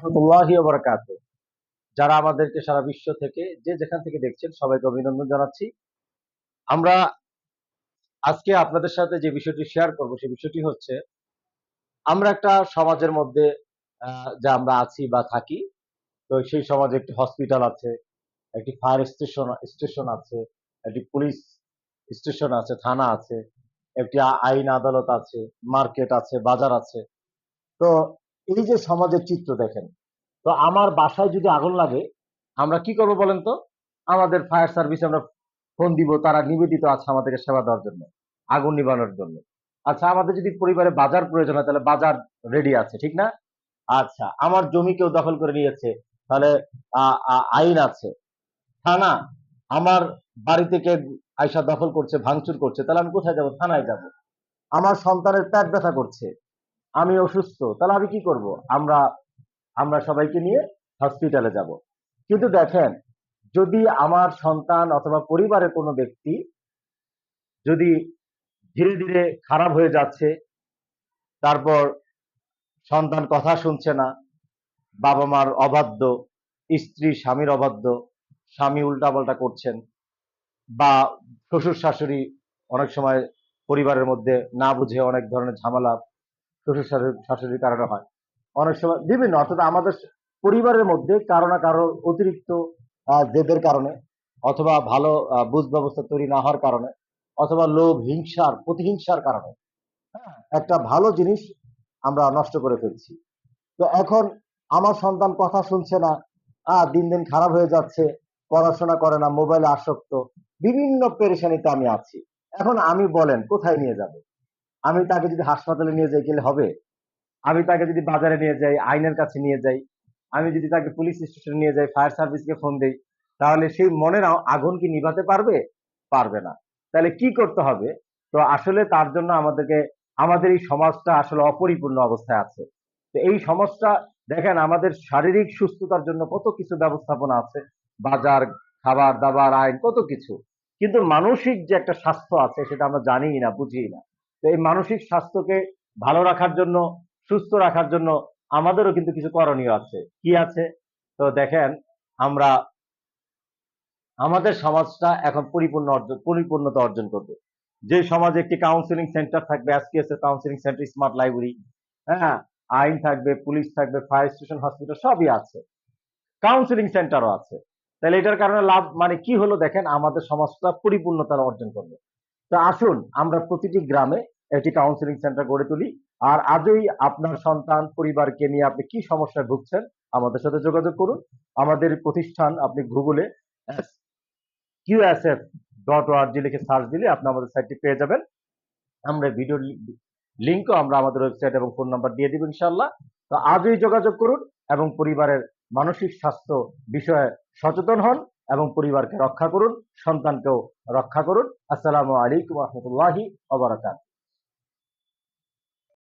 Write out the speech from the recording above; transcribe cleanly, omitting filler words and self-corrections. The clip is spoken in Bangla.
রাহমাতুল্লাহি ওয়া বারাকাতুহু। যারা আমাদেরকে সারা বিশ্ব থেকে যে যেখান থেকে দেখছেন সবাইকে অভিনন্দন জানাচ্ছি। আমরা আজকে আপনাদের সাথে যে বিষয়টি শেয়ার করব সেই বিষয়টি হচ্ছে আমরা একটা সমাজের মধ্যে যে আমরা আছি বা থাকি, তো সেই সমাজে একটি হসপিটাল আছে, একটি ফায়ার স্টেশন আছে, একটি পুলিশ স্টেশন আছে, থানা আছে, একটি আইন আদালত আছে, মার্কেট আছে, বাজার আছে। তো এই যে সমাজের চিত্র দেখেন, তো আমার বাসায় যদি আগুন লাগে আমরা কি করব বলেন তো? আমাদের ফায়ার সার্ভিসে আমরা ফোন দিব, তারা নিবেদিত আছে আমাদেরকে সেবা দেওয়ার জন্য, আগুন নিবানোর জন্য। আচ্ছা, আমাদের যদি পরিবারে বাজার প্রয়োজন হয় তাহলে বাজার রেডি আছে, ঠিক না? আচ্ছা, আমার জমি কেউ দখল করে নিয়েছে, তাহলে আইন আছে। থানা, আমার বাড়ি থেকে আইসা দখল করছে, ভাঙচুর করছে, তাহলে আমি কোথায় যাব? থানায় যাব। আমার সন্তানের পেট ব্যথা করছে, আমি অসুস্থ, তাহলে আমি কি করব? আমরা আমরা সবাইকে নিয়ে হসপিটালে যাব। কিন্তু দেখেন, যদি আমার সন্তান অথবা পরিবারের কোনো ব্যক্তি যদি ধীরে ধীরে খারাপ হয়ে যাচ্ছে, তারপর সন্তান কথা শুনছে না, বাবা মার অবাধ্য, স্ত্রী স্বামীর অবাধ্য, স্বামী উল্টাপাল্টা করছেন, বা শ্বশুর শাশুড়ি অনেক সময় পরিবারের মধ্যে না বুঝে অনেক ধরনের ঝামেলা শ্বশুর শাশুড়ির কারণে হয়, অনেক সময় বিভিন্ন, অর্থাৎ আমাদের পরিবারের মধ্যে কারো না কারো অতিরিক্ত জেদের কারণে, অথবা ভালো বুঝ ব্যবস্থা তৈরি না হওয়ার কারণে, অথবা লোভ, হিংসার, প্রতিহিংসার কারণে একটা ভালো জিনিস আমরা নষ্ট করে ফেলছি। তো এখন আমার সন্তান কথা শুনছে না, দিন দিন খারাপ হয়ে যাচ্ছে, পড়াশোনা করে না, মোবাইলে আসক্ত, বিভিন্ন পেরেশানিতে আমি আছি। এখন আমি বলেন কোথায় নিয়ে যাব? আমি তাকে যদি হাসপাতালে নিয়ে যাই গেলে হবে? আমি তাকে যদি বাজারে নিয়ে যাই, আইনের কাছে নিয়ে যাই, আমি যদি তাকে পুলিশ স্টেশনে নিয়ে যাই, ফায়ার সার্ভিসকে ফোন দেই, তাহলে সেই মনের আগুন কি নিভাতে পারবে? পারবে না। তাহলে কি করতে হবে? তো আসলে তার জন্য আমাদেরকে, আমাদের এই সমাজটা আসলে অপরিপূর্ণ অবস্থায় আছে। তো এই সমাজটা দেখেন, আমাদের শারীরিক সুস্থতার জন্য কত কিছু ব্যবস্থাপনা আছে, বাজার, খাবার দাবার, আইন, কত কিছু। কিন্তু মানসিক যে একটা স্বাস্থ্য আছে সেটা আমরা জানিই না, বুঝিই না। তো এই মানসিক স্বাস্থ্যকে ভালো রাখার জন্য, সুস্থ রাখার জন্য আমাদেরও কিন্তু কিছু করণীয় আছে। কি আছে? তো দেখেন, আমরা আমাদের সমাজটা এখন পরিপূর্ণতা অর্জন করবে। যে সমাজে একটি কাউন্সিলিং সেন্টার থাকবে, এসকেএস এর কাউন্সিলিং সেন্টার, স্মার্ট লাইব্রেরি, হ্যাঁ, আইন থাকবে, পুলিশ থাকবে, ফায়ার স্টেশন, হসপিটাল সবই আছে, কাউন্সিলিং সেন্টারও আছে। তাহলে এটার কারণে লাভ মানে কি হলো? দেখেন, আমাদের সমাজটা পরিপূর্ণতা অর্জন করবে। তো আসুন আমরা প্রতিটি গ্রামে একটি কাউন্সিলিং সেন্টার গড়ে তুলি। আর আজই আপনার সন্তান পরিবারকে নিয়ে আপনি কি সমস্যায় ভুগছেন আমাদের সাথে যোগাযোগ করুন। আমাদের প্রতিষ্ঠান আপনি গুগলে QSF.org লিখে সার্চ দিলে আপনি আমাদের সাইটটি পেয়ে যাবেন। আমরা ভিডিও লিঙ্কও আমরা আমাদের ওয়েবসাইট এবং ফোন নাম্বার দিয়ে দিব ইনশাআল্লাহ। তো আজই যোগাযোগ করুন এবং পরিবারের মানসিক স্বাস্থ্য বিষয়ে সচেতন হন এবং পরিবারকে রক্ষা করুন, সন্তানকেও রক্ষা করুন। আসসালামু আলাইকুম ওয়া রাহমাতুল্লাহি ওয়া বারাকাতুহু।